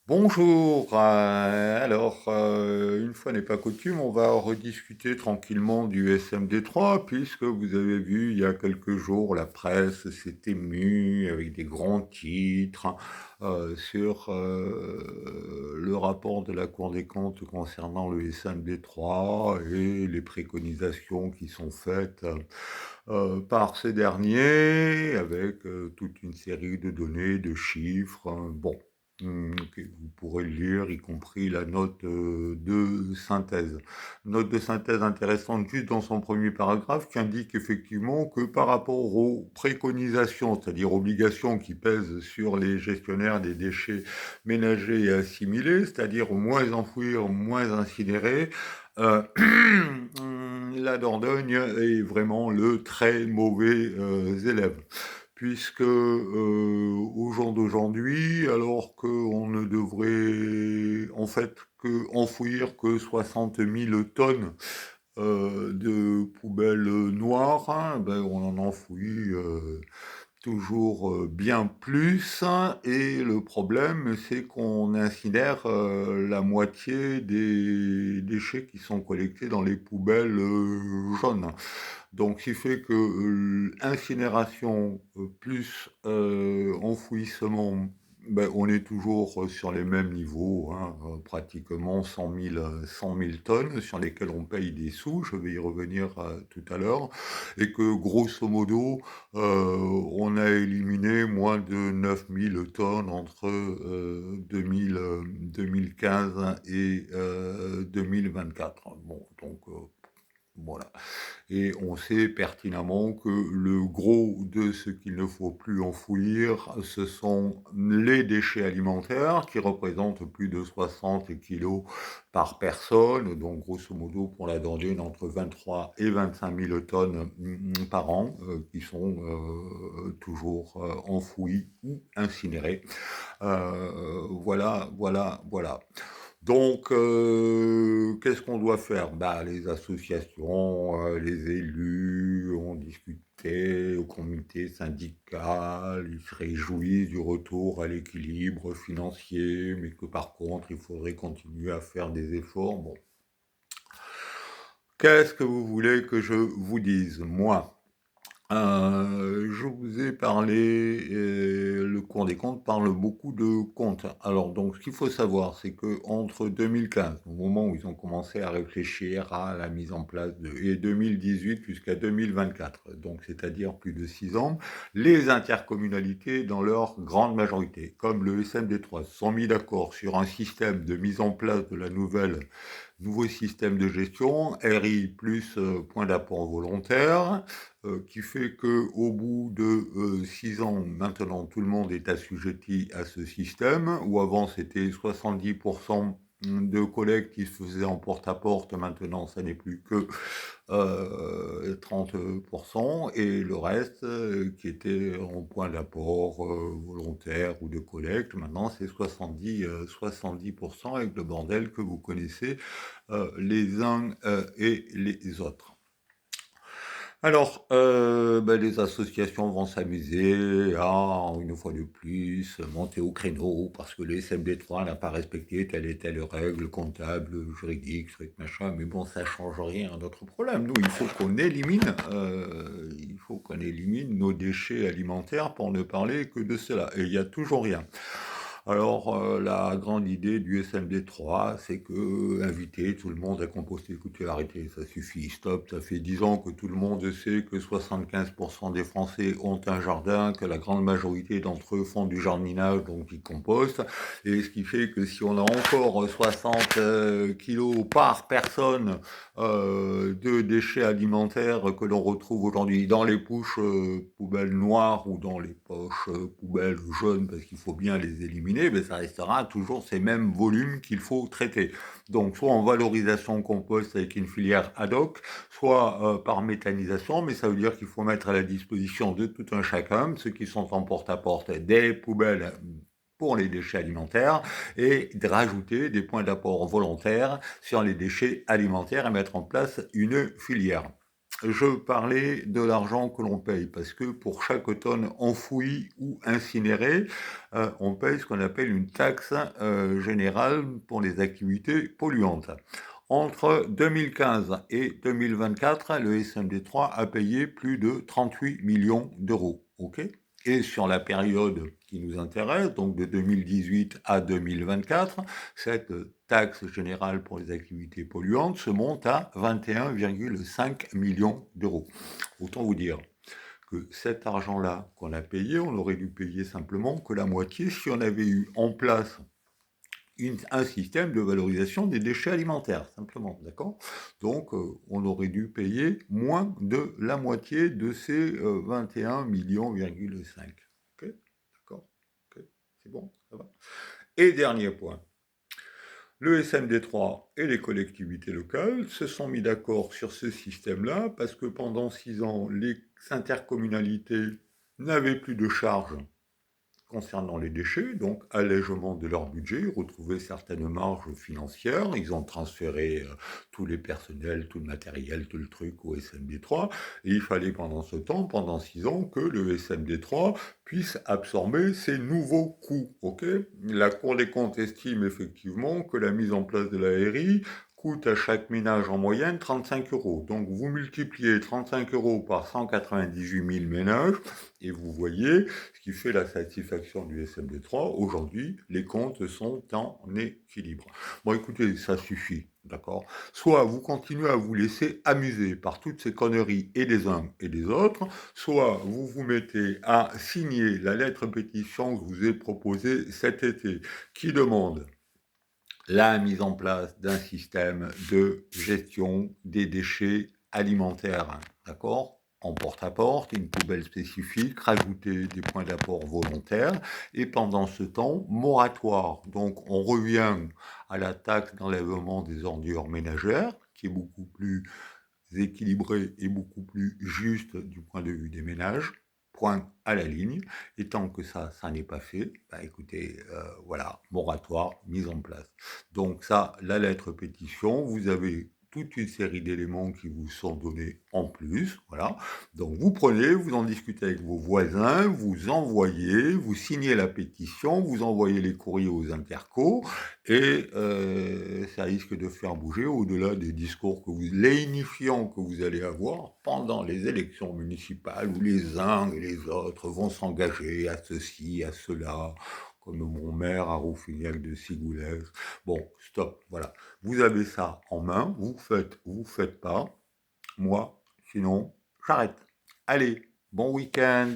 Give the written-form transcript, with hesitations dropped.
Bonjour, une fois n'est pas coutume, on va rediscuter tranquillement du SMD3, puisque vous avez vu il y a quelques jours, la presse s'est émue avec des grands titres sur le rapport de la Cour des comptes concernant le SMD3 et les préconisations qui sont faites par ces derniers, avec toute une série de données, de chiffres. Bon. Que vous pourrez lire, y compris la note de synthèse. Note de synthèse intéressante juste dans son premier paragraphe qui indique effectivement que par rapport aux préconisations, c'est-à-dire obligations qui pèsent sur les gestionnaires des déchets ménagers et assimilés, c'est-à-dire moins enfouir, moins incinérer, euh, la Dordogne est vraiment le très mauvais élève puisque au jour d'aujourd'hui, alors qu'on ne devrait en fait que enfouir que 60 000 tonnes de poubelles noires, hein, ben on en enfouit toujours bien plus. Et le problème, c'est qu'on incinère la moitié des déchets qui sont collectés dans les poubelles jaunes. Donc, ce qui fait que incinération plus enfouissement, ben, on est toujours sur les mêmes niveaux, hein, pratiquement 100 000 tonnes sur lesquelles on paye des sous, je vais y revenir tout à l'heure, et que grosso modo, on a éliminé moins de 9 000 tonnes entre 2015 et 2024. Bon, donc voilà. Et on sait pertinemment que le gros de ce qu'il ne faut plus enfouir, ce sont les déchets alimentaires qui représentent plus de 60 kilos par personne, donc grosso modo pour la Dordogne entre 23 et 25 000 tonnes par an qui sont toujours enfouies ou incinérées. Voilà. Donc, qu'est-ce qu'on doit faire? Bah, les associations, les élus ont discuté au comité syndical, ils se réjouissent du retour à l'équilibre financier, mais que par contre, il faudrait continuer à faire des efforts. Bon, qu'est-ce que vous voulez que je vous dise? Moi, je vous ai parlé, le Cour des comptes parle beaucoup de comptes. Alors donc ce qu'il faut savoir, c'est qu'entre 2015, au moment où ils ont commencé à réfléchir à la mise en place et 2018 jusqu'à 2024, donc c'est-à-dire plus de 6 ans, les intercommunalités, dans leur grande majorité, comme le SMD3, se sont mis d'accord sur un système de mise en place de la nouveau système de gestion, RI plus point d'apport volontaire, qui fait que au bout de 6 ans, maintenant tout le monde est assujetti à ce système, où avant c'était 70% de collecte qui se faisait en porte-à-porte, maintenant ça n'est plus que 30%, et le reste qui était en point d'apport volontaire ou de collecte, maintenant c'est 70% avec le bordel que vous connaissez les uns et les autres. Alors, les associations vont s'amuser à, une fois de plus, monter au créneau parce que le SMD3 n'a pas respecté telle et telle règle comptable, juridique, truc, machin, mais bon, ça change rien à notre problème. Nous, il faut qu'on élimine nos déchets alimentaires pour ne parler que de cela. Et il n'y a toujours rien. Alors, la grande idée du SMD3, c'est que inviter tout le monde à composter. Écoutez, arrêtez, ça suffit, stop. Ça fait 10 ans que tout le monde sait que 75% des Français ont un jardin, que la grande majorité d'entre eux font du jardinage, donc ils compostent. Et ce qui fait que si on a encore 60 kilos par personne de déchets alimentaires que l'on retrouve aujourd'hui dans les poubelles noires ou dans les poches poubelles jaunes, parce qu'il faut bien les éliminer, mais ça restera toujours ces mêmes volumes qu'il faut traiter. Donc soit en valorisation compost avec une filière ad hoc, soit par méthanisation, mais ça veut dire qu'il faut mettre à la disposition de tout un chacun, ceux qui sont en porte-à-porte, des poubelles pour les déchets alimentaires et de rajouter des points d'apport volontaires sur les déchets alimentaires et mettre en place une filière. je parlais de l'argent que l'on paye, parce que pour chaque tonne enfouie ou incinérée, on paye ce qu'on appelle une taxe générale pour les activités polluantes. Entre 2015 et 2024, le SMD3 a payé plus de 38 millions d'euros. Ok. Et sur la période qui nous intéresse, donc de 2018 à 2024, cette taxe générale pour les activités polluantes se monte à 21,5 millions d'euros. Autant vous dire que cet argent-là qu'on a payé, on aurait dû payer simplement que la moitié si on avait eu en place un système de valorisation des déchets alimentaires, simplement, d'accord. Donc, on aurait dû payer moins de la moitié de ces 21 millions,5. Ok, d'accord, ok, c'est bon, ça va. Et dernier point, le SMD3 et les collectivités locales se sont mis d'accord sur ce système-là parce que pendant 6 ans, les intercommunalités n'avaient plus de charges concernant les déchets, donc allègement de leur budget, retrouver certaines marges financières, ils ont transféré tous les personnels, tout le matériel, tout le truc au SMD3, et il fallait pendant ce temps, pendant 6 ans, que le SMD3 puisse absorber ces nouveaux coûts. Okay, la Cour des comptes estime effectivement que la mise en place de la RI coûte à chaque ménage en moyenne 35 euros. Donc vous multipliez 35 euros par 198 000 ménages, et vous voyez ce qui fait la satisfaction du SMD3. Aujourd'hui, les comptes sont en équilibre. Bon, écoutez, ça suffit, d'accord. Soit vous continuez à vous laisser amuser par toutes ces conneries et des uns et des autres, soit vous vous mettez à signer la lettre pétition que je vous ai proposée cet été, qui demande la mise en place d'un système de gestion des déchets alimentaires, d'accord, en porte-à-porte, une poubelle spécifique, rajouter des points d'apport volontaires, et pendant ce temps, moratoire. Donc on revient à la taxe d'enlèvement des ordures ménagères, qui est beaucoup plus équilibrée et beaucoup plus juste du point de vue des ménages. Point à la ligne. Et tant que ça n'est pas fait, bah écoutez, voilà, moratoire, mise en place. Donc ça, la lettre pétition, vous avez toute une série d'éléments qui vous sont donnés en plus, voilà. Donc vous prenez, vous en discutez avec vos voisins, vous envoyez, vous signez la pétition, vous envoyez les courriers aux intercos, et ça risque de faire bouger au-delà des discours lénifiants que vous allez avoir pendant les élections municipales où les uns et les autres vont s'engager à ceci, à cela, comme mon maire à Rouffignac de Sigoules. Bon, stop, voilà. Vous avez ça en main, vous faites pas. Moi, sinon, j'arrête. Allez, bon week-end.